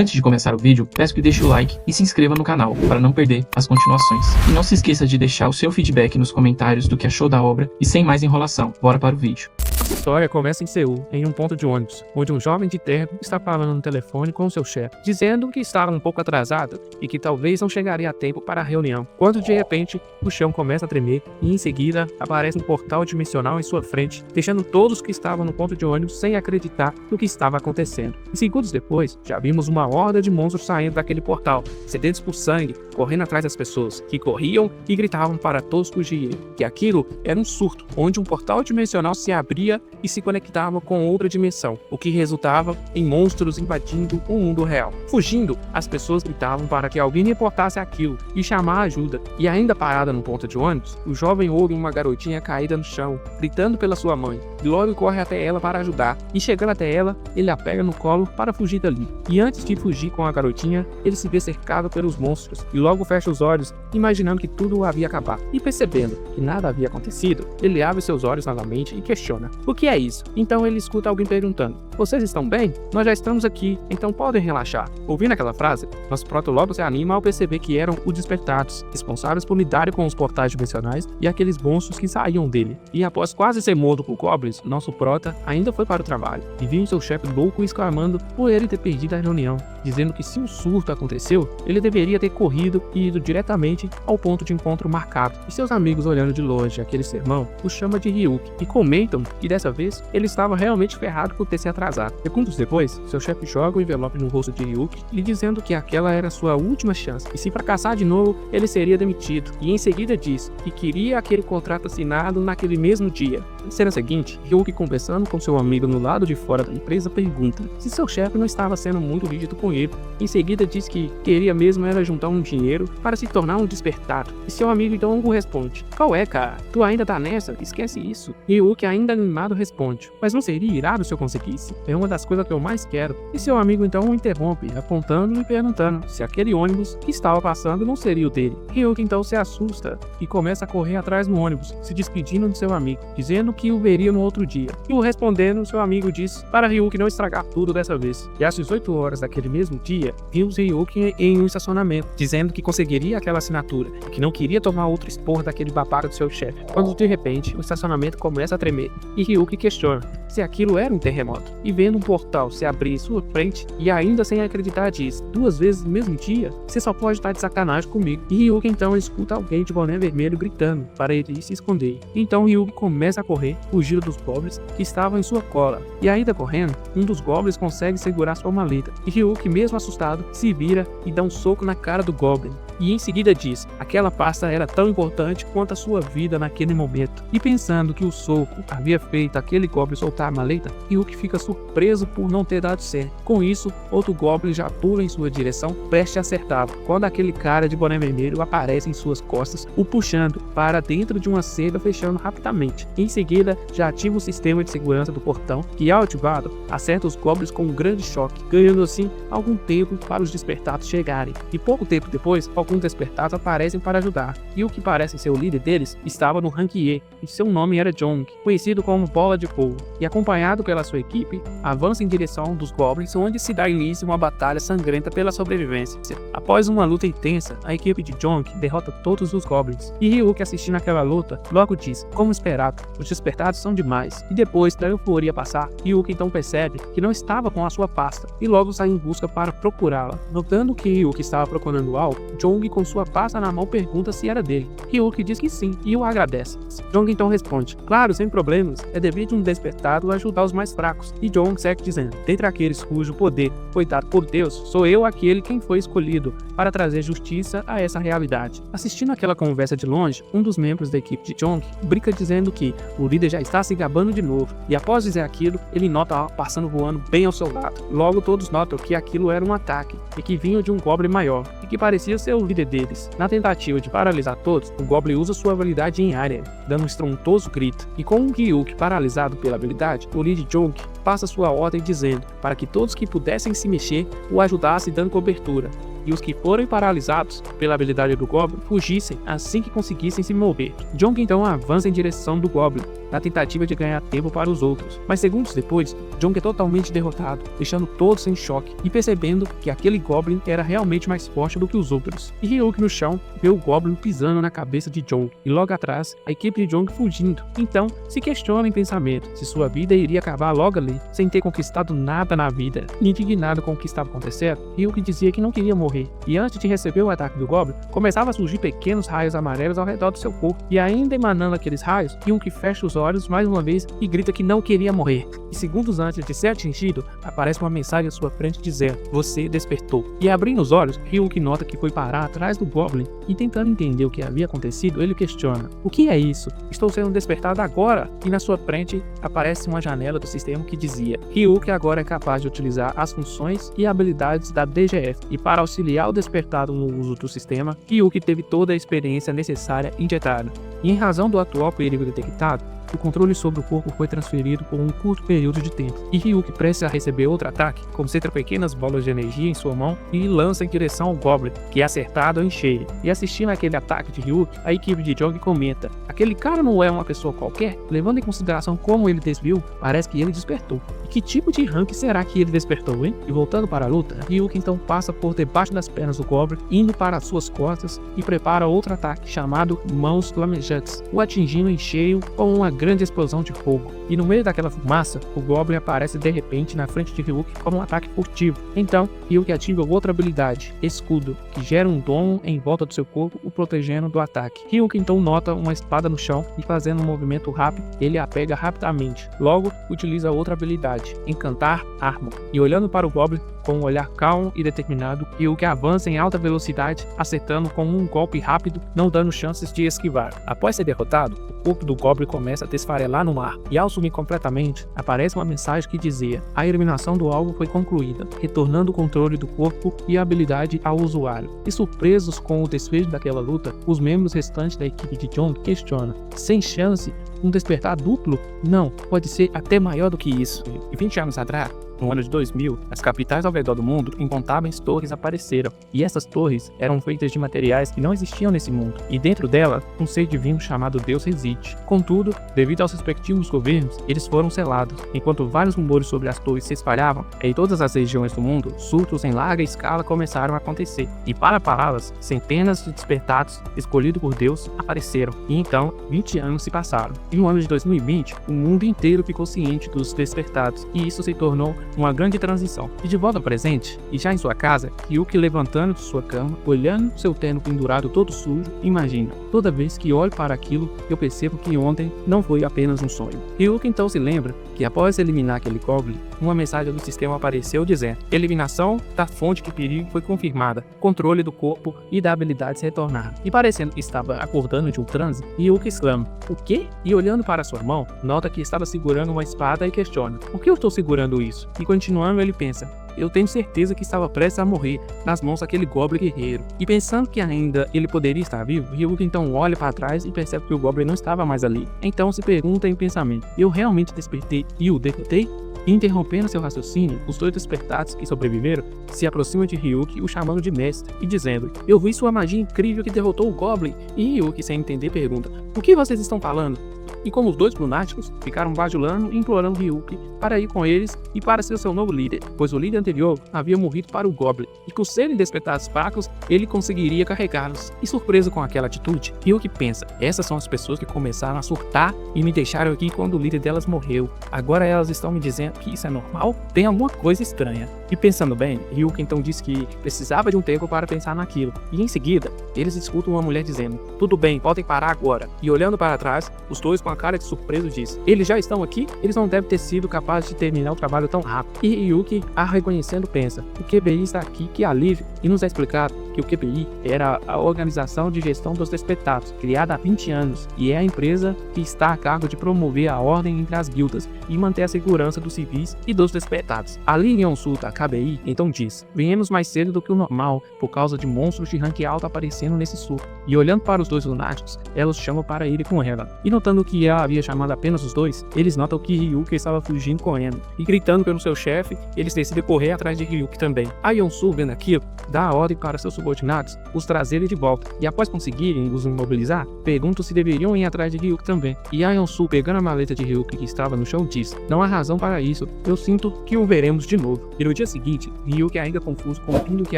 Antes de começar o vídeo, peço que deixe o like e se inscreva no canal para não perder as continuações. E não se esqueça de deixar o seu feedback nos comentários do que achou da obra e sem mais enrolação, bora para o vídeo. A história começa em Seul, em um ponto de ônibus, onde um jovem de terno está falando no telefone com seu chefe, dizendo que estava um pouco atrasado e que talvez não chegaria a tempo para a reunião, quando de repente o chão começa a tremer e em seguida aparece um portal dimensional em sua frente, deixando todos que estavam no ponto de ônibus sem acreditar no que estava acontecendo. E segundos depois, já vimos uma horda de monstros saindo daquele portal, sedentos por sangue, correndo atrás das pessoas, que corriam e gritavam para todos fugirem, que aquilo era um surto, onde um portal dimensional se abria e se conectava com outra dimensão, o que resultava em monstros invadindo o mundo real. Fugindo, as pessoas gritavam para que alguém reportasse aquilo e chamar ajuda, e ainda parada no ponto de ônibus, o jovem ouve uma garotinha caída no chão, gritando pela sua mãe, e logo corre até ela para ajudar, e chegando até ela, ele a pega no colo para fugir dali. E antes de fugir com a garotinha, ele se vê cercado pelos monstros, e logo fecha os olhos, imaginando que tudo havia acabado. E percebendo que nada havia acontecido, ele abre seus olhos novamente e questiona: o que é isso? Então ele escuta alguém perguntando: vocês estão bem? Nós já estamos aqui, então podem relaxar. Ouvindo aquela frase, nosso prota logo se anima ao perceber que eram os despertados, responsáveis por lidarem com os portais dimensionais e aqueles monstros que saíam dele. E após quase ser morto por goblins, nosso prota ainda foi para o trabalho, e viu seu chefe louco exclamando por ele ter perdido a reunião, dizendo que se um surto aconteceu, ele deveria ter corrido e ido diretamente ao ponto de encontro marcado. E seus amigos, olhando de longe aquele sermão, o chama de Ryuki e comentam que dessa vez ele estava realmente ferrado por ter se atrasado. Segundos depois, seu chefe joga o envelope no rosto de Ryuki, lhe dizendo que aquela era sua última chance, e se fracassar de novo, ele seria demitido. E em seguida diz que queria aquele contrato assinado naquele mesmo dia. Na cena seguinte, Ryuki, conversando com seu amigo no lado de fora da empresa, pergunta se seu chefe não estava sendo muito rígido com ele. Em seguida diz que queria mesmo era juntar um dinheiro para se tornar um despertado. E seu amigo então responde: qual é, cara? Tu ainda tá nessa? Esquece isso. Ryuki, ainda animado, responde: mas não seria irado se eu conseguisse? É uma das coisas que eu mais quero. E seu amigo então o interrompe, apontando e perguntando se aquele ônibus que estava passando não seria o dele. Ryuki então se assusta e começa a correr atrás do ônibus, se despedindo de seu amigo, dizendo que o veria no outro dia. E o respondendo, seu amigo diz para Ryuki não estragar tudo dessa vez. E às 18 horas daquele mesmo dia, vimos Ryuki em um estacionamento, dizendo que conseguiria aquela assinatura, e que não queria tomar outro esporro daquele babaca do seu chefe. Quando de repente, o estacionamento começa a tremer, e Ryuki questiona se aquilo era um terremoto. E vendo um portal se abrir em sua frente, e ainda sem acreditar diz: duas vezes no mesmo dia? Você só pode estar de sacanagem comigo. E Ryuki então escuta alguém de boné vermelho gritando para ele se esconder. Então Ryuki começa a correr, fugindo dos goblins que estavam em sua cola. E ainda correndo, um dos goblins consegue segurar sua maleta. E Ryuki, mesmo assustado, se vira e dá um soco na cara do goblin. E em seguida diz: aquela pasta era tão importante quanto a sua vida naquele momento. E pensando que o soco havia feito aquele goblin soltar a maleta, Ryuki fica surpreso por não ter dado certo. Com isso, outro goblin já pula em sua direção, prestes a acertá-lo, quando aquele cara de boné vermelho aparece em suas costas, o puxando para dentro de uma seda, fechando rapidamente. Em seguida, já ativa o sistema de segurança do portão, que ao ativado, acerta os goblins com um grande choque, ganhando assim algum tempo para os despertados chegarem. E pouco tempo depois, alguns despertados aparecem para ajudar, e o que parece ser o líder deles estava no rank E, e seu nome era Jong, conhecido como Bola de Fogo, e acompanhado pela sua equipe, avança em direção dos goblins, onde se dá início a uma batalha sangrenta pela sobrevivência. Após uma luta intensa, a equipe de Jong derrota todos os goblins, e Ryuki, assistindo aquela luta, logo diz: como esperado, os despertados são demais. E depois da euforia passar, Ryuki então percebe que não estava com a sua pasta, e logo sai em busca para procurá-la. Notando que Ryuki estava procurando algo, Jong, com sua pasta na mão, pergunta se era dele. Ryuki diz que sim, e o agradece. Jong então responde: claro, sem problemas, é devido a um despertado ajudar os mais fracos. E Jong segue dizendo: dentre aqueles cujo poder foi dado por Deus, sou eu aquele quem foi escolhido para trazer justiça a essa realidade. Assistindo aquela conversa de longe, um dos membros da equipe de Jong brinca dizendo que o líder já está se gabando de novo, e após dizer aquilo, ele nota algo passando voando bem ao seu lado. Logo todos notam que aquilo era um ataque, e que vinha de um goblin maior, e que parecia ser o líder deles. Na tentativa de paralisar todos, o goblin usa sua habilidade em área, dando um estrondoso grito, e com o Ryuki paralisado pela habilidade, o líder Jong passa sua ordem dizendo para que todos que pudessem se mexer o ajudassem dando cobertura. e os que forem paralisados pela habilidade do Goblin fugissem assim que conseguissem se mover. Jong então avança em direção do Goblin, na tentativa de ganhar tempo para os outros, mas segundos depois, Jong é totalmente derrotado, deixando todos em choque e percebendo que aquele Goblin era realmente mais forte do que os outros. E Ryuk no chão vê o Goblin pisando na cabeça de Jong e logo atrás a equipe de Jong fugindo. Então se questiona em pensamento se sua vida iria acabar logo ali, sem ter conquistado nada na vida. Indignado com o que estava acontecendo, Ryuk dizia que não queria morrer, e antes de receber o ataque do Goblin, começava a surgir pequenos raios amarelos ao redor do seu corpo, e ainda emanando aqueles raios, Ryuk fecha os olhos mais uma vez e grita que não queria morrer. E segundos antes de ser atingido, aparece uma mensagem à sua frente dizendo: "Você despertou". E abrindo os olhos, Ryuk nota que foi parar atrás do Goblin, e tentando entender o que havia acontecido, ele questiona: "O que é isso? Estou sendo despertado agora?" E na sua frente aparece uma janela do sistema que dizia: Ryuk agora é capaz de utilizar as funções e habilidades da DGF, e para auxiliar o despertado no uso do sistema, Ryuk teve toda a experiência necessária injetada. E em razão do atual perigo detectado, o controle sobre o corpo foi transferido por um curto período de tempo, e Ryuk prestes a receber outro ataque, concentra pequenas bolas de energia em sua mão e lança em direção ao Goblin, que é acertado em cheio. E assistindo aquele ataque de Ryuk, a equipe de Jong comenta: "Aquele cara não é uma pessoa qualquer? Levando em consideração como ele desviou, parece que ele despertou. E que tipo de rank será que ele despertou, hein?" E voltando para a luta, Ryuk então passa por debaixo das pernas do Goblin, indo para as suas costas e prepara outro ataque chamado Mãos Flamejantes, o atingindo em cheio com uma grande explosão de fogo. E no meio daquela fumaça, o Goblin aparece de repente na frente de Ryuk como um ataque furtivo. Então, Ryuk ativa outra habilidade, Escudo, que gera um domo em volta do seu corpo, o protegendo do ataque. Ryuk então nota uma espada no chão e fazendo um movimento rápido, ele a pega rapidamente. Logo, utiliza outra habilidade, Encantar Arma. E olhando para o Goblin com um olhar calmo e determinado, Ryuk avança em alta velocidade, acertando com um golpe rápido, não dando chances de esquivar. Após ser derrotado, o corpo do Goblin começa a desfarelar no ar, e ao sumir completamente, aparece uma mensagem que dizia: "A eliminação do alvo foi concluída, retornando o controle do corpo e a habilidade ao usuário." E surpresos com o desfecho daquela luta, os membros restantes da equipe de Jong questionam: "Sem chance? Um despertar duplo? Não, pode ser até maior do que isso." E 20 anos atrás, no ano de 2000, as capitais ao redor do mundo, incontáveis torres apareceram, e essas torres eram feitas de materiais que não existiam nesse mundo, e dentro delas, um ser divino chamado Deus reside. Contudo, devido aos respectivos governos, eles foram selados, enquanto vários rumores sobre as torres se espalhavam, em todas as regiões do mundo, surtos em larga escala começaram a acontecer, e para pará-las, centenas de despertados, escolhidos por Deus, apareceram, e então, 20 anos se passaram. E no ano de 2020, o mundo inteiro ficou ciente dos despertados, e isso se tornou uma grande transição. E de volta ao presente, e já em sua casa, Ryuk levantando de sua cama, olhando seu terno pendurado todo sujo, imagina: "Toda vez que olho para aquilo, eu percebo que ontem não foi apenas um sonho." Ryuk então se lembra que após eliminar aquele Goblin, uma mensagem do sistema apareceu dizendo: "Eliminação da fonte de perigo foi confirmada, controle do corpo e da habilidade se retornaram." E parecendo que estava acordando de um transe, Ryuk exclama: "O quê?" E olhando para sua mão, nota que estava segurando uma espada e questiona: "Por que eu estou segurando isso?" E continuando, ele pensa: "Eu tenho certeza que estava prestes a morrer nas mãos daquele Goblin guerreiro." E pensando que ainda ele poderia estar vivo, Ryuk então olha para trás e percebe que o Goblin não estava mais ali. Então se pergunta em pensamento: "Eu realmente despertei e o derrotei?" E interrompendo seu raciocínio, os dois despertados que sobreviveram se aproximam de Ryuk, o chamando de mestre, e dizendo: "Eu vi sua magia incrível que derrotou o Goblin." E Ryuk, sem entender, pergunta: "O que vocês estão falando?" E como os dois lunáticos ficaram bajulando e implorando Ryuk para ir com eles e para ser seu novo líder, pois o líder anterior havia morrido para o Goblin, e por serem despertados fracos, ele conseguiria carregá-los. E surpreso com aquela atitude, Ryuk pensa: "Essas são as pessoas que começaram a surtar e me deixaram aqui quando o líder delas morreu. Agora elas estão me dizendo que isso é normal? Tem alguma coisa estranha." E pensando bem, Ryuk então disse que precisava de um tempo para pensar naquilo, e em seguida, eles escutam uma mulher dizendo: "Tudo bem, podem parar agora." E olhando para trás, os dois com a cara de surpreso diz: "Eles já estão aqui? Eles não devem ter sido capazes de terminar o trabalho tão rápido." E Ryuk, a reconhecendo, pensa: "O QBI está aqui, que alívio." E nos é explicado que o QPI era a Organização de Gestão dos Despertados, criada há 20 anos, e é a empresa que está a cargo de promover a ordem entre as guildas e manter a segurança dos civis e dos despertados. A Liga Consulta, a KBI, então diz: viemos mais cedo do que o normal por causa de monstros de rank alto aparecendo nesse sul. E olhando para os dois lunáticos, ela os chama para ir com ela. E notando que ela havia chamado apenas os dois, eles notam que Ryuki estava fugindo correndo. E gritando pelo seu chefe, eles decidem correr atrás de Ryuki também. A Yonsu, vendo aquilo, dá a ordem para seus subordinados os trazerem de volta. E após conseguirem os imobilizar, perguntam se deveriam ir atrás de Ryuki também. E a Yonsu, pegando a maleta de Ryuki que estava no chão, diz: não há razão para isso, eu sinto que o veremos de novo. E no dia seguinte, Ryuki, ainda confuso com tudo o que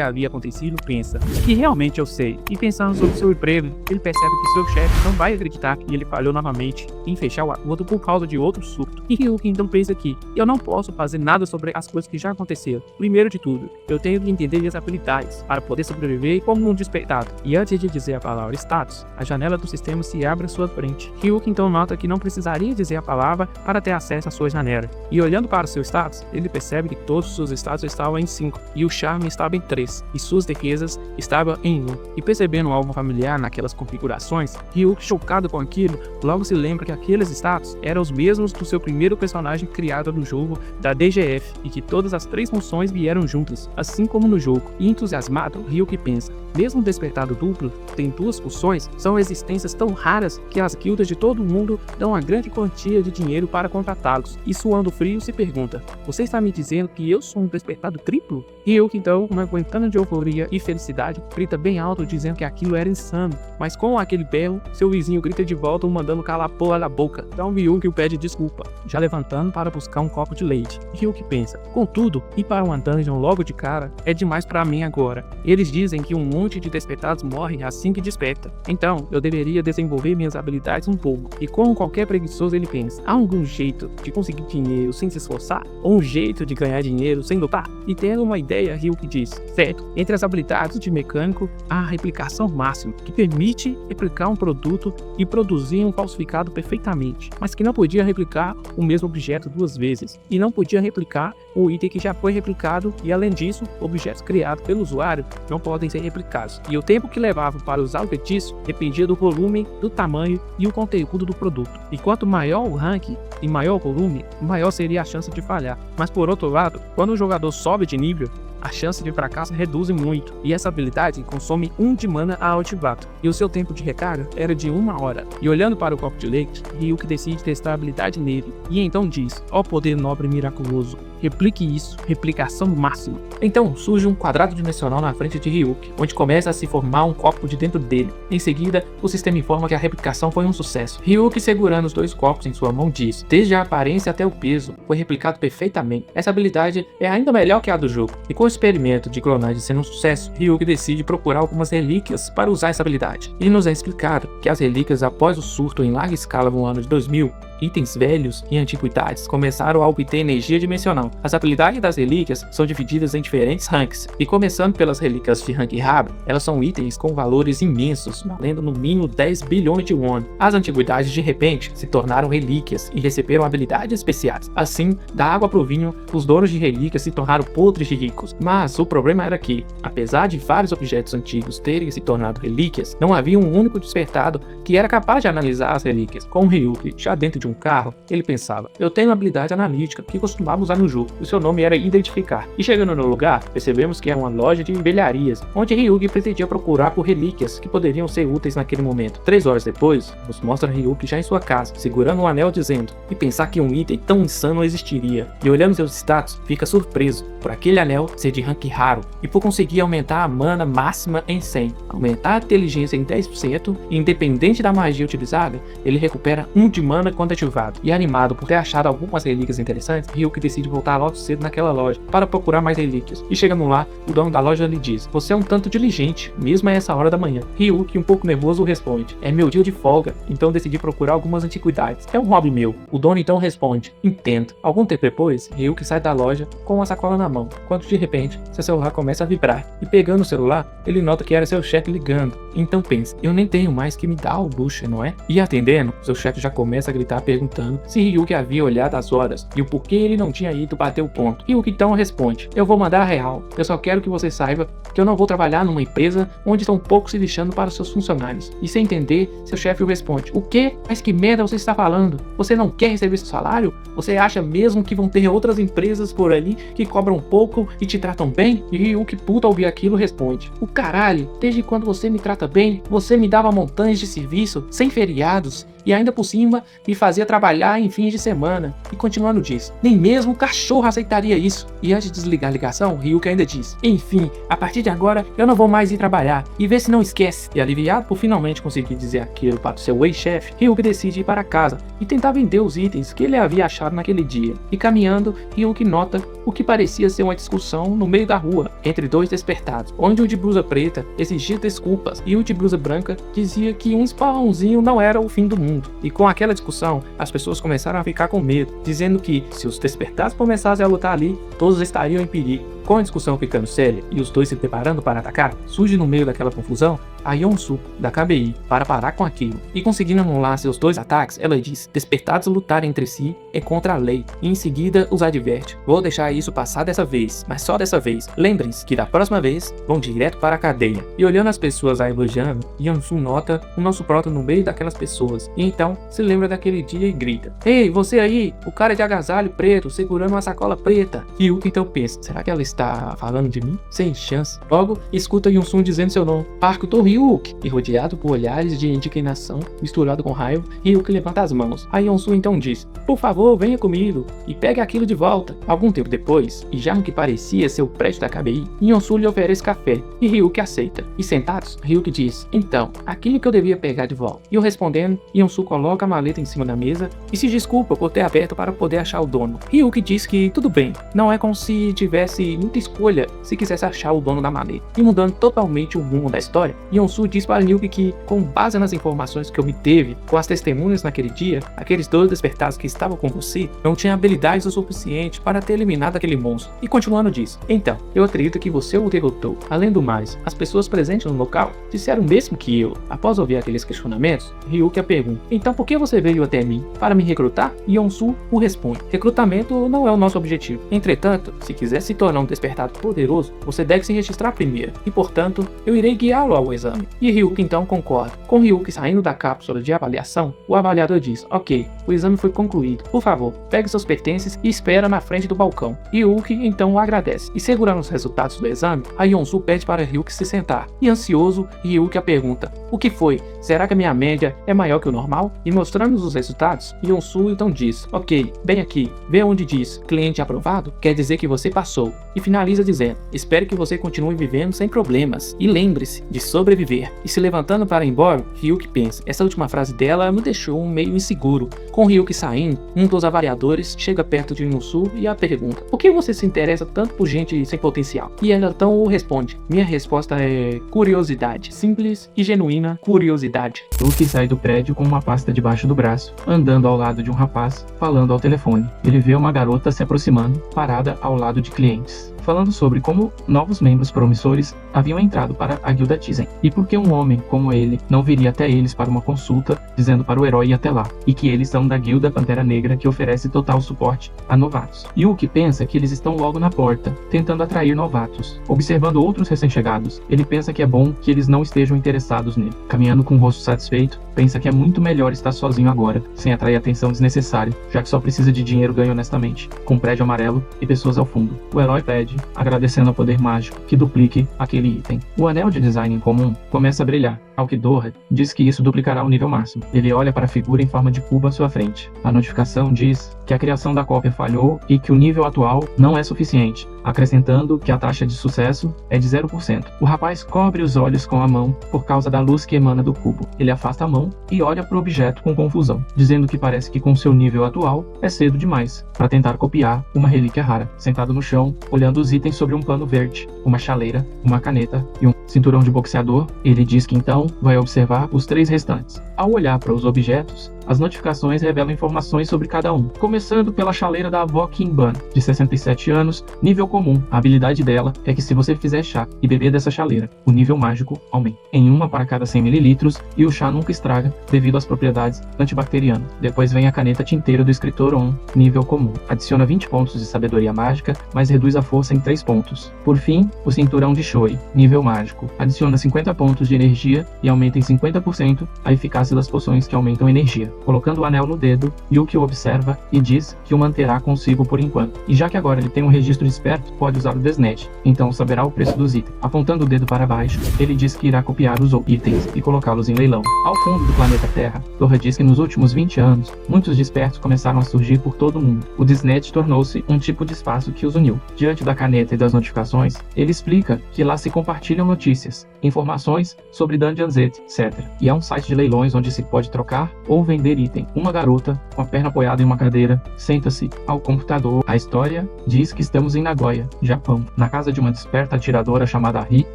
havia acontecido, pensa: que realmente eu sei. E pensando sobre seu emprego, ele percebe que seu chefe não vai acreditar que ele falhou novamente em fechar o acordo por causa de outro surto. E Ryuki então pensa que eu não posso fazer nada sobre as coisas que já aconteceram. Primeiro de tudo, eu tenho que entender as habilidades para poder sobreviver como um despertado. E antes de dizer a palavra status, a janela do sistema se abre à sua frente. Ryuki então nota que não precisaria dizer a palavra para ter acesso à sua janela. E olhando para seu status, ele percebe que todos os seus status estavam em 5 e o charme estava em 3 e suas defesas estavam em 1. E percebendo algo familiar naquelas configurações, Ryuki, chocado com aquilo, logo se lembra que aqueles status eram os mesmos do seu primeiro personagem criado no jogo da DGF e que todas as 3 funções vieram juntas, assim como no jogo. E entusiasmado, Ryuki pensa: mesmo o despertado duplo tem 2 funções, são existências tão raras que as guildas de todo o mundo dão uma grande quantia de dinheiro para contratá-los. E suando frio se pergunta: você está me dizendo que eu sou um despertado triplo? Ryuki então, não aguentando de euforia e felicidade, grita bem alto dizendo que aquilo era insano. Mas com aquele berro, seu vizinho grita de volta, o mandando calar a porra da boca. Então Ryuki pede desculpa, já levantando para buscar um copo de leite. Ryuki pensa: contudo, ir para uma dungeon logo de cara é demais para mim agora. Eles dizem que um monte de despertados morre assim que desperta. Então, eu deveria desenvolver minhas habilidades um pouco. E como qualquer preguiçoso, ele pensa: há algum jeito de conseguir dinheiro sem se esforçar? Ou um jeito de ganhar dinheiro sem lutar? E tendo uma ideia, Ryuki diz: certo, entre as habilidades de mecânico, há a replicação máxima, que permite replicar um produto e produzir um falsificado perfeitamente, mas que não podia replicar o mesmo objeto 2 vezes, e não podia replicar o item que já foi replicado, e além disso, objetos criados pelo usuário não podem ser replicados. E o tempo que levava para usar o feitiço dependia do volume, do tamanho e o conteúdo do produto. E quanto maior o rank e maior o volume, maior seria a chance de falhar. Mas por outro lado, quando o jogador sobe de nível, a chance de fracasso reduz muito, e essa habilidade consome 1 de mana a ativado, e o seu tempo de recarga era de 1 hora. E olhando para o copo de leite, Ryuki decide testar a habilidade nele, e então diz: ó poder nobre e miraculoso, replique isso, replicação máxima. Então surge um quadrado dimensional na frente de Ryuki, onde começa a se formar um copo de dentro dele. Em seguida, o sistema informa que a replicação foi um sucesso. Ryuki, segurando os 2 copos em sua mão, diz: desde a aparência até o peso, foi replicado perfeitamente. Essa habilidade é ainda melhor que a do jogo. E com o experimento de clonagem sendo um sucesso, Ryuki decide procurar algumas relíquias para usar essa habilidade. E nos é explicado que as relíquias, após o surto em larga escala no ano de 2000, itens velhos e antiguidades começaram a obter energia dimensional. As habilidades das relíquias são divididas em diferentes ranks, e começando pelas relíquias de rank raro, elas são itens com valores imensos, valendo no mínimo 10 bilhões de won. As antiguidades de repente se tornaram relíquias e receberam habilidades especiais. Assim, da água pro vinho, os donos de relíquias se tornaram podres de ricos. Mas o problema era que, apesar de vários objetos antigos terem se tornado relíquias, não havia um único despertado que era capaz de analisar as relíquias. Com Ryuki já dentro de um carro, ele pensava: eu tenho uma habilidade analítica que costumava usar no jogo, e seu nome era identificar. E chegando no lugar, percebemos que era uma loja de velharias, onde Ryuki pretendia procurar por relíquias que poderiam ser úteis naquele momento. 3 horas depois, nos mostra Ryuki já em sua casa, segurando um anel, dizendo: e pensar que um item tão insano existiria. E olhando seus status, fica surpreso por aquele anel ser de rank raro, e por conseguir aumentar a mana máxima em 100, aumentar a inteligência em 10%, e independente da magia utilizada, ele recupera 1 de mana quando ativado. E animado por ter achado algumas relíquias interessantes, Ryuki decide voltar logo cedo naquela loja para procurar mais relíquias. E chegando lá, o dono da loja lhe diz: você é um tanto diligente, mesmo a essa hora da manhã. Ryuki, um pouco nervoso, responde: é meu dia de folga, então decidi procurar algumas antiguidades. É um hobby meu. O dono então responde: entendo. Algum tempo depois, Ryuki sai da loja com uma sacola na mão, quando de repente, seu celular começa a vibrar. E pegando o celular, ele nota que era seu chefe ligando. Então pensa: eu nem tenho mais que me dar o Bush, não é? E atendendo, seu chefe já começa a gritar perguntando se Ryuki havia olhado as horas e o porquê ele não tinha ido bater o ponto. Ryuki então responde: eu vou mandar a real, eu só quero que você saiba que eu não vou trabalhar numa empresa onde estão poucos se lixando para os seus funcionários. E sem entender, seu chefe responde: o quê? Mas que merda você está falando? Você não quer receber seu salário? Você acha mesmo que vão ter outras empresas por ali que cobram pouco e te tratam bem? E Ryuki, puto ao ouvir aquilo, responde: o caralho, desde quando você me trata bem, você me dava montanhas de serviço, sem feriados, e ainda por cima me fazia trabalhar em fins de semana. E continuando diz: nem mesmo o cachorro aceitaria isso. E antes de desligar a ligação, Ryuki ainda diz: enfim, a partir de agora eu não vou mais ir trabalhar, e vê se não esquece. E aliviado por finalmente conseguir dizer aquilo para o seu ex-chefe, Ryuki decide ir para casa e tentar vender os itens que ele havia achado naquele dia. E caminhando, Ryuki nota o que parecia ser uma discussão no meio da rua entre dois despertados, onde o de blusa preta exigia desculpas e o de blusa branca dizia que um espalhãozinho não era o fim do mundo. E com aquela discussão, as pessoas começaram a ficar com medo, dizendo que se os despertados começassem a lutar ali, todos estariam em perigo. Com a discussão ficando séria e os dois se preparando para atacar, surge no meio daquela confusão a Yeon-soo, da KBI, para parar com aquilo. E conseguindo anular seus dois ataques, ela diz: despertados lutarem entre si é contra a lei. E em seguida os adverte: vou deixar isso passar dessa vez, mas só dessa vez. Lembrem-se que da próxima vez vão direto para a cadeia. E olhando as pessoas a elogiando, Yeon-soo nota o nosso próton no meio daquelas pessoas. E então se lembra daquele dia e grita: ei, você aí, o cara de agasalho preto segurando uma sacola preta. E Ryuki então pensa: será que ela está falando de mim? Sem chance. Logo, escuta Yeon-soo dizendo seu nome: Park Ryuki. E rodeado por olhares de indignação misturado com raiva, Ryuki levanta as mãos. A Yeon-soo então diz: por favor, venha comigo e pegue aquilo de volta. Algum tempo depois, e já no que parecia ser o prédio da KBI, Yeon-soo lhe oferece café e Ryuki aceita. E sentados, Ryuki diz: então, aquilo que eu devia pegar de volta. E eu respondendo, Yeon-soo coloca a maleta em cima da mesa e se desculpa por ter aberto para poder achar o dono. Ryuki diz que tudo bem, não é como se tivesse muita escolha se quisesse achar o dono da maleta. E mudando totalmente o rumo da história, Yeon-soo diz para Ryuki que, com base nas informações que obteve com as testemunhas naquele dia, aqueles dois despertados que estavam com você não tinham habilidades o suficiente para ter eliminado aquele monstro. E continuando diz: então, eu acredito que você o derrotou. Além do mais, as pessoas presentes no local disseram o mesmo que eu. Após ouvir aqueles questionamentos, Ryuki a pergunta: então por que você veio até mim? Para me recrutar? E Yeon-soo o responde: recrutamento não é o nosso objetivo. Entretanto, se quiser se tornar um despertado poderoso, você deve se registrar primeiro. E portanto, eu irei guiá-lo ao exame. E Ryuki então concorda. Com Ryuki saindo da cápsula de avaliação, o avaliador diz: ok, o exame foi concluído. Por favor, pegue seus pertences e espera na frente do balcão. E Ryuki então o agradece. E segurando os resultados do exame, a Yeon-soo pede para Ryuki se sentar. E ansioso, Ryuki a pergunta: o que foi? Será que a minha média é maior que o normal? E mostrando os resultados, Yeon-soo então diz: ok, bem aqui, vê onde diz cliente aprovado, quer dizer que você passou. E finaliza dizendo: espero que você continue vivendo sem problemas. E lembre-se de sobreviver. E se levantando para ir embora, Ryuki pensa: essa última frase dela me deixou meio inseguro. Com Ryuki saindo, um dos avaliadores chega perto de Yeon-soo e a pergunta: por que você se interessa tanto por gente sem potencial? E ela então responde: minha resposta é curiosidade. Simples e genuína curiosidade. Ryuki sai do prédio com uma pasta debaixo do braço, andando ao lado de um rapaz, falando ao telefone. Ele vê uma garota se aproximando, parada ao lado de clientes, falando sobre como novos membros promissores haviam entrado para a guilda Tizen, e por que um homem como ele não viria até eles para uma consulta, dizendo para o herói ir até lá, e que eles são da guilda Pantera Negra que oferece total suporte a novatos. Yuki pensa que eles estão logo na porta, tentando atrair novatos. Observando outros recém-chegados, ele pensa que é bom que eles não estejam interessados nele. Caminhando com o rosto satisfeito, pensa que é muito melhor estar sozinho agora, sem atrair atenção desnecessária, já que só precisa de dinheiro ganho honestamente, com um prédio amarelo e pessoas ao fundo. O herói pede, agradecendo ao poder mágico, que duplique aquele item. O anel de design em comum começa a brilhar. Alkidorra diz que isso duplicará o nível máximo. Ele olha para a figura em forma de cubo à sua frente. A notificação diz que a criação da cópia falhou e que o nível atual não é suficiente, acrescentando que a taxa de sucesso é de 0%. O rapaz cobre os olhos com a mão por causa da luz que emana do cubo. Ele afasta a mão e olha para o objeto com confusão, dizendo que parece que com seu nível atual é cedo demais para tentar copiar uma relíquia rara. Sentado no chão, olhando os itens sobre um pano verde, uma chaleira, uma caneta e um cinturão de boxeador, ele diz que então vai observar os 3 restantes. Ao olhar para os objetos, As notificações revelam informações sobre cada um, começando pela chaleira da avó Kimban, de 67 anos, nível comum. A habilidade dela é que se você fizer chá e beber dessa chaleira, o nível mágico aumenta em uma para cada 100 ml e o chá nunca estraga devido às propriedades antibacterianas. Depois vem a caneta tinteira do escritor On, nível comum. Adiciona 20 pontos de sabedoria mágica, mas reduz a força em 3 pontos. Por fim, o cinturão de Shoi, nível mágico. Adiciona 50 pontos de energia e aumenta em 50% a eficácia das poções que aumentam energia. Colocando o anel no dedo, Yuki o observa e diz que o manterá consigo por enquanto. E já que agora ele tem um registro de esperto, pode usar o Desnet, então saberá o preço dos itens. Apontando o dedo para baixo, ele diz que irá copiar os itens e colocá-los em leilão. Ao fundo do planeta Terra, Dora diz que nos últimos 20 anos, muitos despertos começaram a surgir por todo o mundo. O Desnet tornou-se um tipo de espaço que os uniu. Diante da caneta e das notificações, ele explica que lá se compartilham notícias, informações sobre Dungeons etc. E há um site de leilões onde se pode trocar ou vender item. Uma garota, com a perna apoiada em uma cadeira, senta-se ao computador. A história diz que estamos em Nagoya, Japão, na casa de uma desperta atiradora chamada Ri.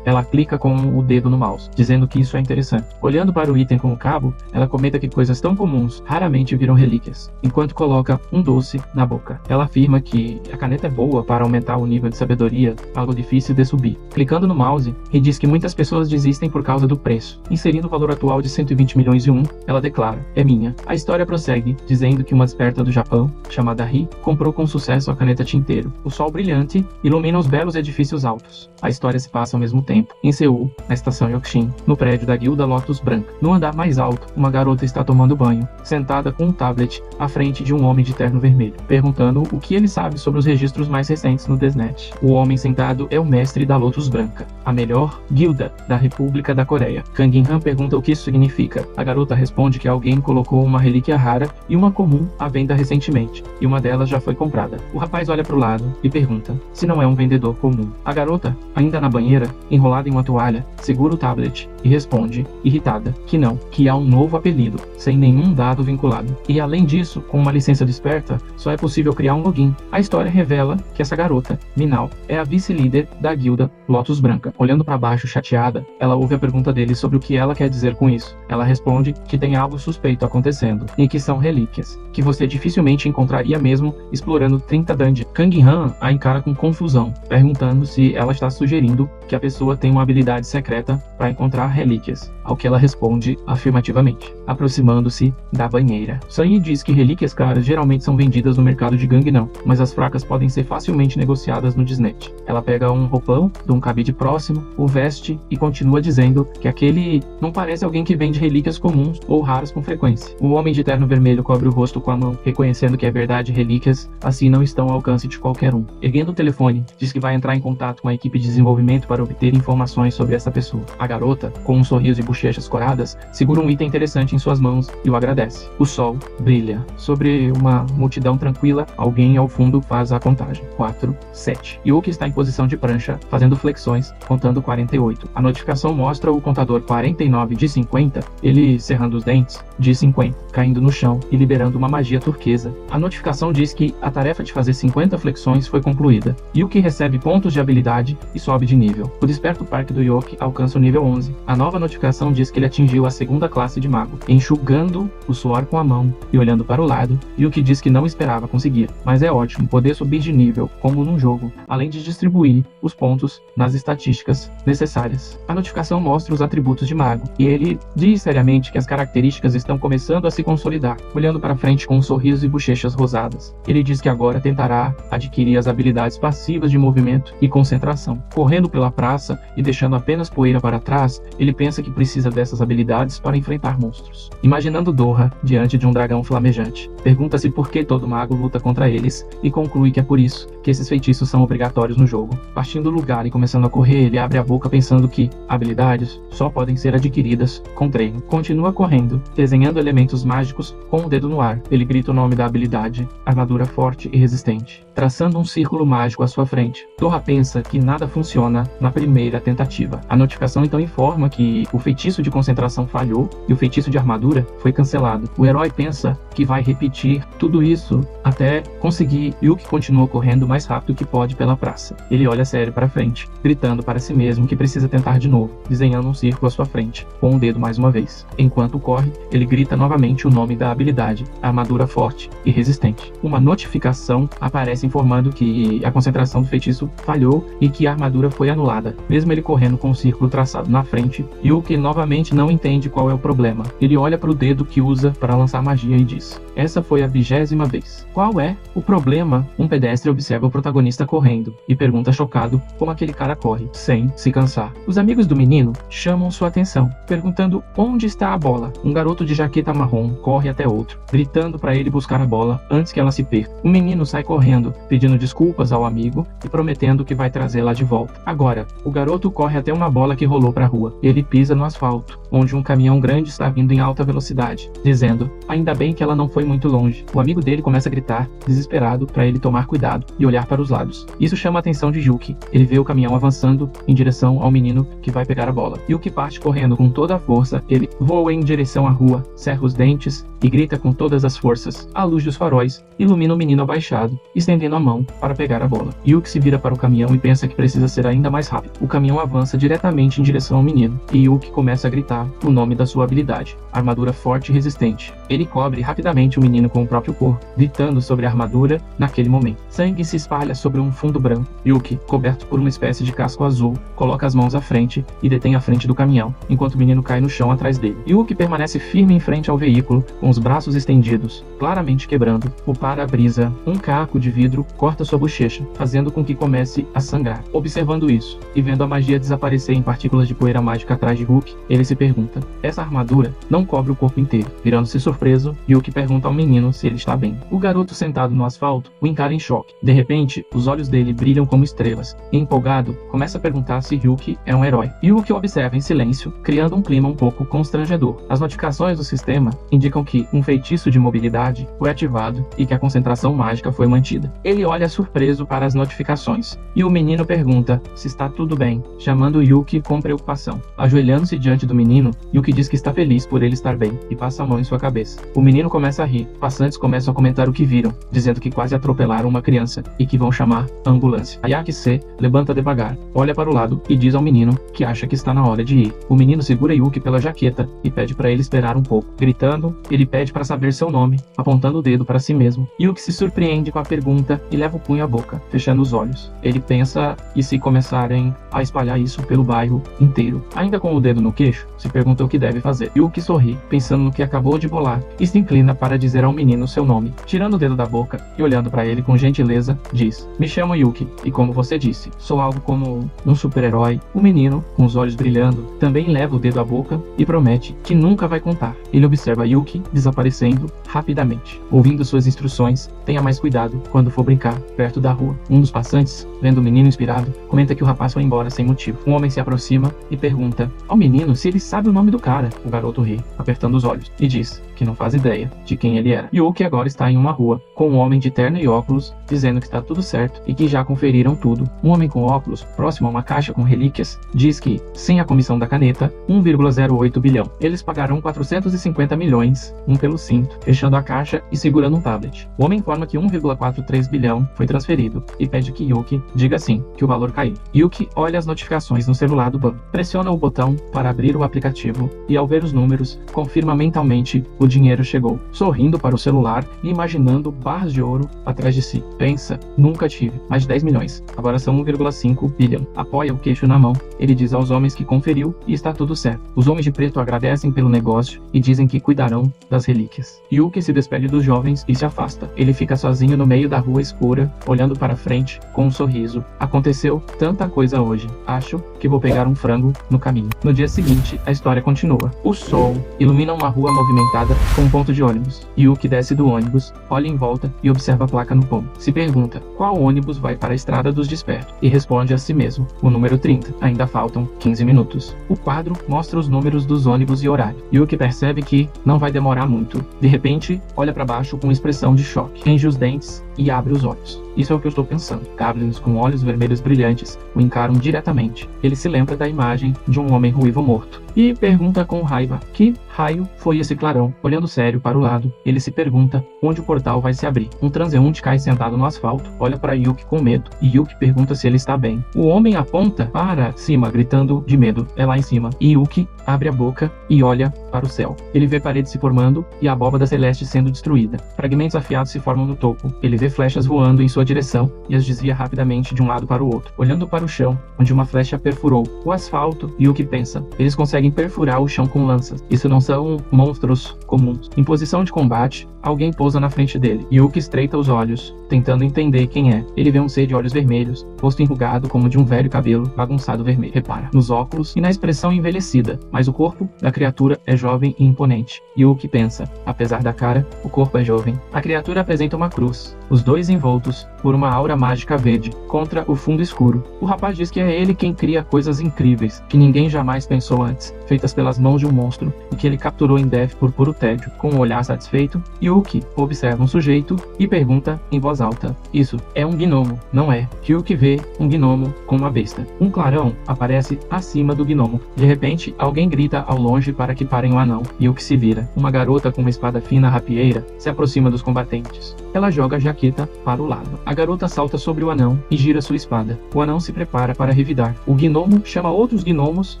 Ela clica com o dedo no mouse, dizendo que isso é interessante. Olhando para o item com o cabo, ela comenta que coisas tão comuns raramente viram relíquias, enquanto coloca um doce na boca. Ela afirma que a caneta é boa para aumentar o nível de sabedoria, algo difícil de subir. Clicando no mouse, Ri diz que muitas pessoas desistem por causa do preço. Inserindo o valor atual de 120 milhões e 1, ela declara: é minha. A história prossegue, dizendo que uma desperta do Japão, chamada Ri, comprou com sucesso a caneta tinteiro. O sol brilhante ilumina os belos edifícios altos. A história se passa ao mesmo tempo, em Seul, na estação Yokshin, no prédio da Guilda Lotus Branca. No andar mais alto, uma garota está tomando banho, sentada com um tablet à frente de um homem de terno vermelho, perguntando o que ele sabe sobre os registros mais recentes no Desnet. O homem sentado é o mestre da Lotus Branca, a melhor guilda da República da Coreia. Kang In-han pergunta o que isso significa. A garota responde que alguém colocou uma relíquia rara e uma comum à venda recentemente, e uma delas já foi comprada. O rapaz olha para o lado e pergunta se não é um vendedor comum. A garota, ainda na banheira, enrolada em uma toalha, segura o tablet e responde, irritada, que não, que há um novo apelido, sem nenhum dado vinculado. E além disso, com uma licença desperta, só é possível criar um login. A história revela que essa garota, Minal, é a vice-líder da guilda Lotus Branca. Olhando para baixo, chateada, ela ouve a pergunta dele sobre o que ela quer dizer com isso. Ela responde que tem algo suspeito acontecendo, e que são relíquias, que você dificilmente encontraria mesmo explorando 30 dungeons. Kang In-han a encara com confusão, perguntando se ela está sugerindo que a pessoa tem uma habilidade secreta para encontrar relíquias, ao que ela responde afirmativamente, aproximando-se da banheira. Sunny diz que relíquias caras geralmente são vendidas no mercado de Gangnam, mas as fracas podem ser facilmente negociadas no Desnet. Ela pega um roupão de um cabide próximo, o veste e continua dizendo que aquele não parece alguém que vende relíquias comuns ou raras com frequência. O homem de terno vermelho cobre o rosto com a mão, reconhecendo que é verdade, relíquias assim não estão ao alcance de qualquer um. Erguendo o telefone, diz que vai entrar em contato com a equipe de desenvolvimento para obter informações sobre essa pessoa. A garota, com um sorriso e bochechas coradas, segura um item interessante em suas mãos e o agradece. O sol brilha. Sobre uma multidão tranquila, alguém ao fundo faz a contagem. 4, 7. Yuki está em posição de prancha, fazendo flexões, contando 48. A notificação mostra o contador 49 de 50, ele cerrando os dentes, de 50, caindo no chão e liberando uma magia turquesa. A notificação diz que a tarefa de fazer 50 flexões foi concluída. Yuki recebe pontos de habilidade e sobe de nível. O desperto parque do Yuki alcança o nível 11. A nova notificação diz que ele atingiu a segunda classe de mago. Enxugando o suor com a mão e olhando para o lado, Yuki diz que não esperava conseguir, mas é ótimo poder subir de nível, como num jogo, além de distribuir os pontos nas estatísticas necessárias. A notificação mostra os atributos de mago, e ele diz seriamente que as características estão começando a se consolidar, olhando para frente com um sorriso e bochechas rosadas. Ele diz que agora tentará adquirir as habilidades passivas de movimento e concentração. Correndo pela praça e deixando apenas poeira para trás, ele pensa que precisa dessas habilidades para enfrentar monstros. Imaginando Dora diante de um dragão flamejante, pergunta-se por que todo mago luta contra eles e conclui que é por isso que esses feitiços são obrigatórios no jogo. Partindo do lugar e começando a correr, ele abre a boca pensando que habilidades só podem ser adquiridas com treino. Continua correndo, desenhando elementos mágicos com o dedo no ar. Ele grita o nome da habilidade, armadura forte e resistente, traçando um círculo mágico à sua frente. Dora pensa que nada funciona na primeira tentativa. A notificação então informa que o feitiço de concentração falhou e o feitiço de armadura foi cancelado. O herói pensa que vai repetir tudo isso até conseguir. Yuki continua correndo o mais rápido que pode pela praça. Ele olha sério para frente, gritando para si mesmo que precisa tentar de novo, desenhando um círculo à sua frente, com o dedo mais uma vez. Enquanto corre, ele grita novamente o nome da habilidade, armadura forte e resistente. Uma notificação aparece informando que a concentração do feitiço falhou e que a armadura foi anulada. Mesmo ele correndo com um círculo traçado na frente, Yuki novamente não entende qual é o problema. Ele olha para o dedo que usa para lançar magia e diz: essa foi a 20ª vez. Qual é o problema? Um pedestre observa o protagonista correndo e pergunta chocado como aquele cara corre, sem se cansar. Os amigos do menino chamam sua atenção, perguntando onde está a bola. Um garoto de jaqueta marrom corre até outro, gritando para ele buscar a bola antes que ela se perca. O menino sai correndo, pedindo desculpas ao amigo e prometendo que vai trazê-la de volta. Agora, o garoto corre até uma bola que rolou para a rua. Ele pisa no asfalto, onde um caminhão grande está vindo em alta velocidade, dizendo: ainda bem que ela não foi muito longe. O amigo dele começa a gritar, desesperado, para ele tomar cuidado e olhar para os lados. Isso chama a atenção de Yuki. Ele vê o caminhão avançando em direção ao menino que vai pegar a bola. Yuki parte correndo com toda a força. Ele voa em direção à rua, cerra os dentes e grita com todas as forças. A luz dos faróis ilumina o menino abaixado, estendendo a mão para pegar a bola. Yuki se vira para o caminhão e pensa que precisa ser ainda mais rápido. O caminhão avança diretamente em direção ao menino e Yuki começa a gritar o nome da sua habilidade, armadura forte e resistente. Ele cobre rapidamente o menino com o próprio corpo, gritando sobre a armadura naquele momento. Sangue se espalha sobre um fundo branco. Yuki, coberto por uma espécie de casco azul, coloca as mãos à frente e detém a frente do caminhão, enquanto o menino cai no chão atrás dele. Yuki permanece firme em frente ao veículo, com os braços estendidos, claramente quebrando o para-brisa. Um caco de vidro corta sua bochecha, fazendo com que comece a sangrar. Observando isso, e vendo a magia desaparecer em partículas de poeira mágica atrás de Yuki, ele se pergunta: essa armadura não cobre o corpo inteiro. Virando-se surpreso, Yuki pergunta ao menino se ele está bem. O garoto sentado no asfalto o encara em choque. De repente, os olhos dele brilham como estrelas, e empolgado, começa a perguntar se Yuki é um herói. Yuki observa em silêncio, criando um clima um pouco constrangedor. As notificações do sistema indicam que um feitiço de mobilidade foi ativado e que a concentração mágica foi mantida. Ele olha surpreso para as notificações, e o menino pergunta se está tudo bem, chamando Yuki com preocupação. Ajoelhando-se diante do menino, Yuki diz que está feliz por ele estar bem e passa a mão em sua cabeça. O menino começa a rir. Passantes começam a comentar o que viram, dizendo que quase atropelaram uma criança e que vão chamar a ambulância. Ayaki-se levanta devagar, olha para o lado e diz ao menino que acha que está na hora de ir. O menino segura Yuki pela jaqueta e pede para ele esperar um pouco. Gritando, ele pede para saber seu nome, apontando o dedo para si mesmo. Yuki se surpreende com a pergunta e leva o punho à boca, fechando os olhos. Ele pensa: e se começarem a espalhar isso pelo bairro inteiro? Ainda com o dedo no queixo, se pergunta o que deve fazer. Yuki sorri, pensando no que acabou de bolar, e se inclina para dizer ao menino seu nome. Tirando o dedo da boca e olhando para ele com gentileza, diz: me chamo Yuki, e como você disse, sou algo como um super-herói. O menino, com os olhos brilhando, também leva o dedo à boca e promete que nunca vai contar. Ele observa Yuki desaparecendo rapidamente. Ouvindo suas instruções, tenha mais cuidado quando for brincar perto da rua. Um dos passantes, vendo o menino inspirado, comenta que o rapaz foi embora sem motivo. Um homem se aproxima e pergunta ao menino se ele sabe o nome do cara. O garoto ri, apertando os olhos, e diz que não faz ideia de quem ele era. Yuki agora está em uma rua, com um homem de terno e óculos, dizendo que está tudo certo e que já conferiram tudo. Um homem com óculos, próximo a uma caixa com relíquias, diz que, sem a comissão da caneta, 1,08 bilhão. Eles pagarão 450 milhões, um pelo cinto, fechando a caixa e segurando um tablet. O homem informa que 1,43 bilhão foi transferido e pede que Yuki diga sim, que o valor caiu. Yuki olha as notificações no celular do banco, pressiona o botão para abrir o aplicativo e, ao ver os números, confirma mentalmente o dinheiro chegou, sorrindo para o celular e imaginando barras de ouro atrás de si. Pensa: nunca tive mais de 10 milhões, agora são 1,5 bilhão. Apoia o queixo na mão. Ele diz aos homens que conferiu e está tudo certo. Os homens de preto agradecem pelo negócio e dizem que cuidarão das relíquias. Yuki se despede dos jovens e se afasta. Ele fica sozinho no meio da rua escura, olhando para frente com um sorriso. Aconteceu tanta coisa hoje. Acho que vou pegar um frango no caminho. No dia seguinte, a história continua. O sol ilumina uma rua movimentada com um ponto de ônibus. Yuki desce do ônibus, olha em volta e observa a placa no pomo. Se pergunta qual ônibus vai para a Estrada dos Despertos e responde a si mesmo: o número 30. Ainda faltam 15 minutos. O quadro mostra os números dos ônibus e horário. Yuki percebe que não vai demorar muito. De repente, olha para baixo com expressão de choque. Range os dentes e abre os olhos. Isso é o que eu estou pensando. Goblins com olhos vermelhos brilhantes o encaram diretamente. Ele se lembra da imagem de um homem ruivo morto e pergunta com raiva: que raio foi esse clarão? Olhando sério para o lado, ele se pergunta onde o portal vai se abrir. Um transeunte cai sentado no asfalto, olha para Yuki com medo, e Yuki pergunta se ele está bem. O homem aponta para cima, gritando de medo. É lá em cima. E Yuki abre a boca e olha para o céu. Ele vê paredes se formando e a abóbada celeste sendo destruída. Fragmentos afiados se formam no topo. Ele vê flechas voando em sua direção e as desvia rapidamente de um lado para o outro, olhando para o chão, onde uma flecha perfurou o asfalto. Yuki pensa: eles conseguem perfurar o chão com lanças. Isso não são monstros comuns. Em posição de combate, alguém pousa na frente dele. Yuki estreita os olhos, tentando entender quem é. Ele vê um ser de olhos vermelhos, rosto enrugado como de um velho cabelo bagunçado vermelho. Repara nos óculos e na expressão envelhecida, mas o corpo da criatura é jovem e imponente. Yuki pensa: apesar da cara, o corpo é jovem. A criatura apresenta uma cruz, os dois envoltos por uma aura mágica verde, contra o fundo escuro. O rapaz diz que é ele quem cria coisas incríveis, que ninguém jamais pensou antes, feitas pelas mãos de um monstro, e que ele capturou em Death por puro tédio. Com um olhar satisfeito, Yuki observa um sujeito e pergunta em voz alta: isso é um gnomo, não é? Yuki vê um gnomo com uma besta. Um clarão aparece acima do gnomo. De repente, alguém grita ao longe para que parem o anão. Yuki se vira. Uma garota com uma espada fina rapieira se aproxima dos combatentes. Ela joga a jaqueta para o lado. A garota salta sobre o anão e gira sua espada. O anão se prepara para revidar. O gnomo chama outros gnomos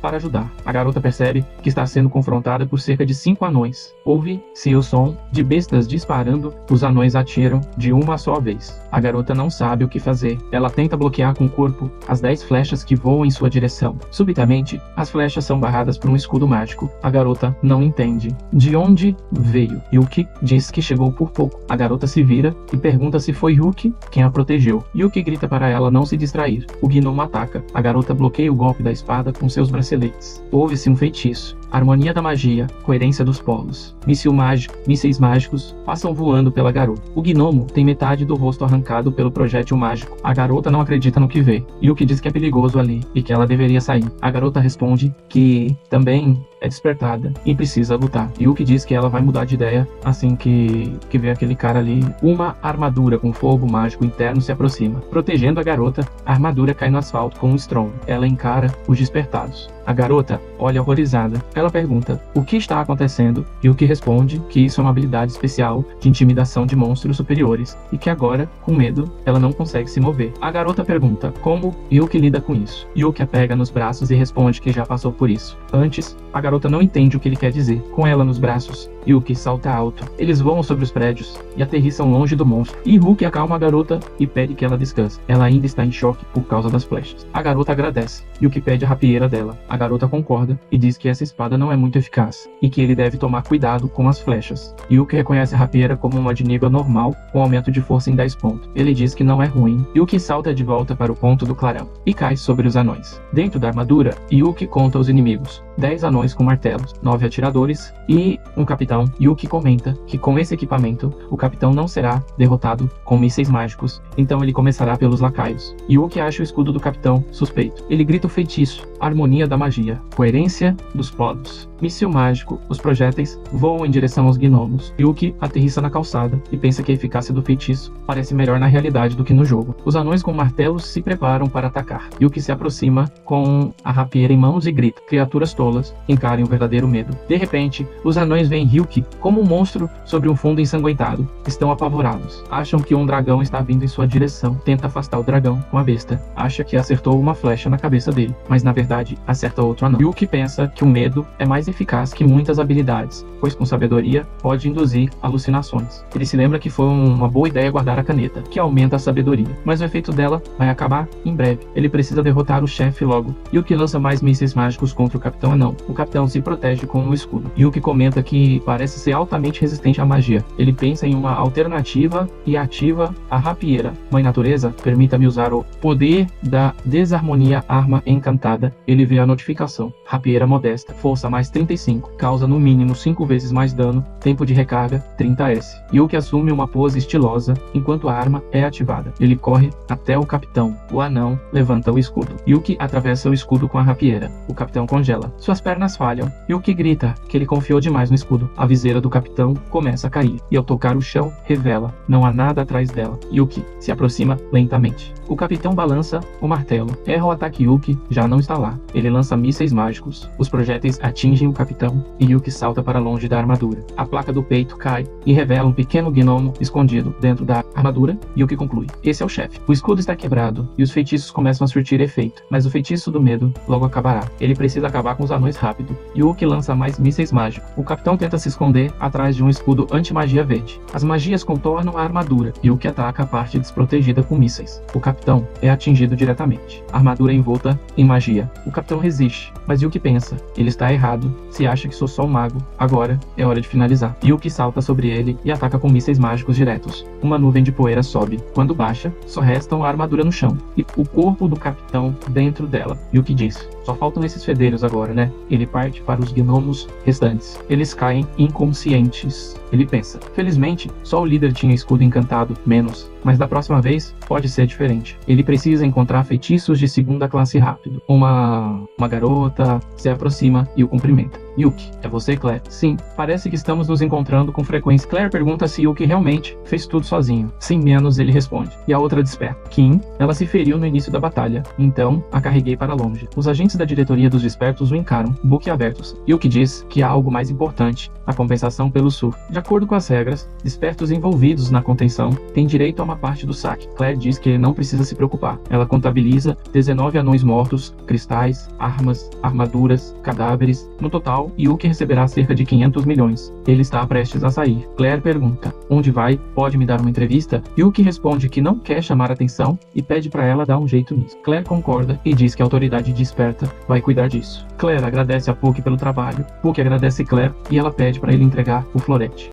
para ajudar. A garota percebe que está sendo confrontada por cerca de 5 anões. Ouve-se o som de bestas disparando. Os anões atiram de uma só vez. A garota não sabe o que fazer. Ela tenta bloquear com o corpo as 10 flechas que voam em sua direção. Subitamente, as flechas são barradas por um escudo mágico. A garota não entende de onde veio. Yuki diz que chegou por pouco. A garota se vira e pergunta se foi Yuki quem a protegeu. Yuki grita para ela não se distrair. O gnomo ataca. A garota bloqueia o golpe da espada com seus braceletes. Ouve-se um feitiço. Harmonia da magia, coerência dos polos. Mísseis mágicos passam voando pela garota. O gnomo tem metade do rosto arrancado pelo projétil mágico. A garota não acredita no que vê. Yuki diz que é perigoso ali e que ela deveria sair. A garota responde que também é despertada e precisa lutar. Yuki diz que ela vai mudar de ideia assim que vê aquele cara ali. Uma armadura com fogo mágico interno se aproxima. Protegendo a garota, a armadura cai no asfalto com um estrondo. Ela encara os despertados. A garota olha horrorizada. Ela pergunta o que está acontecendo. Yuki responde que isso é uma habilidade especial de intimidação de monstros superiores e que agora, com medo, ela não consegue se mover. A garota pergunta como Yuki lida com isso. Yuki a pega nos braços e responde que já passou por isso. Antes, a garota não entende o que ele quer dizer. Com ela nos braços, Yuki salta alto. Eles voam sobre os prédios e aterrissam longe do monstro. E Yuki acalma a garota e pede que ela descanse. Ela ainda está em choque por causa das flechas. A garota agradece. Yuki pede a rapieira dela. A garota concorda e diz que essa espada não é muito eficaz e que ele deve tomar cuidado com as flechas. Yuki reconhece a rapieira como uma de nível normal com aumento de força em 10 pontos. Ele diz que não é ruim. Yuki salta de volta para o ponto do clarão e cai sobre os anões. Dentro da armadura, Yuki conta os inimigos. 10 anões com martelos, 9 atiradores e um capitão. Yuki comenta que com esse equipamento, o capitão não será derrotado com mísseis mágicos, então ele começará pelos lacaios. Yuki acha o escudo do capitão suspeito. Ele grita o feitiço, harmonia da magia, coerência dos polos. Míssil mágico, os projéteis voam em direção aos gnomos. Yuki aterrissa na calçada e pensa que a eficácia do feitiço parece melhor na realidade do que no jogo. Os anões com martelos se preparam para atacar. Yuki se aproxima com a rapieira em mãos e grita: criaturas tolas, encarem o verdadeiro medo. De repente, os anões veem Yuki como um monstro sobre um fundo ensanguentado. Estão apavorados. Acham que um dragão está vindo em sua direção. Tenta afastar o dragão com a besta. Acha que acertou uma flecha na cabeça dele, mas na verdade acerta outro anão. Yuki pensa que o medo é mais eficaz que muitas habilidades, pois com sabedoria pode induzir alucinações. Ele se lembra que foi uma boa ideia guardar a caneta, que aumenta a sabedoria, mas o efeito dela vai acabar em breve. Ele precisa derrotar o chefe logo. Yuki lança mais mísseis mágicos contra o capitão anão. O capitão se protege com um escudo. Yuki comenta que parece ser altamente resistente à magia. Ele pensa em uma alternativa e ativa a rapieira. Mãe Natureza, permita-me usar o poder da desarmonia arma encantada. Ele vê a notificação. Rapieira modesta, força mais 35, causa no mínimo 5 vezes mais dano, tempo de recarga 30s. Yuki assume uma pose estilosa enquanto a arma é ativada. Ele corre até o capitão. O anão levanta o escudo. Yuki atravessa o escudo com a rapieira. O capitão congela. Suas pernas falham. Yuki grita que ele confiou demais no escudo. A viseira do capitão começa a cair, e ao tocar o chão, revela, não há nada atrás dela. Yuki se aproxima lentamente. O capitão balança o martelo. Erra o ataque. Yuki já não está lá. Ele lança mísseis mágicos. Os projéteis atingem o capitão e Yuki salta para longe da armadura. A placa do peito cai e revela um pequeno gnomo escondido dentro da armadura. Yuki conclui: esse é o chefe. O escudo está quebrado e os feitiços começam a surtir efeito, mas o feitiço do medo logo acabará. Ele precisa acabar com os anões rápido. Yuki lança mais mísseis mágicos. O capitão tenta se esconder atrás de um escudo anti-magia verde. As magias contornam a armadura. Yuki ataca a parte desprotegida com mísseis. O capitão é atingido diretamente. A armadura é envolta em magia. O capitão resiste, mas Yuki pensa: ele está errado, se acha que sou só um mago. Agora é hora de finalizar. Yuki salta sobre ele e ataca com mísseis mágicos diretos. Uma nuvem de poeira sobe. Quando baixa, só restam a armadura no chão e o corpo do capitão dentro dela. Yuki diz: só faltam esses fedeiros agora, né? Ele parte para os gnomos restantes. Eles caem inconscientes. Ele pensa: felizmente, só o líder tinha escudo encantado, menos. Mas da próxima vez, pode ser diferente. Ele precisa encontrar feitiços de segunda classe rápido. Uma garota se aproxima e o cumprimenta. Yuki, é você, Claire? Sim, parece que estamos nos encontrando com frequência. Claire pergunta se Yuki realmente fez tudo sozinho. Sem menos, ele responde. E a outra desperta. Kim, ela se feriu no início da batalha, então a carreguei para longe. Os agentes da diretoria dos despertos o encaram, boquiabertos. Yuki diz que há algo mais importante: a compensação pelo surto. De acordo com as regras, despertos envolvidos na contenção têm direito a uma parte do saque. Claire diz que ele não precisa se preocupar. Ela contabiliza 19 anões mortos, cristais, armas, armaduras, cadáveres. No total, Yuki receberá cerca de 500 milhões. Ele está prestes a sair. Claire pergunta: onde vai? Pode me dar uma entrevista? Yuki responde que não quer chamar atenção e pede para ela dar um jeito nisso. Claire concorda e diz que a autoridade desperta vai cuidar disso. Claire agradece a Puck pelo trabalho. Puck agradece Claire e ela pede para ele entregar o florete.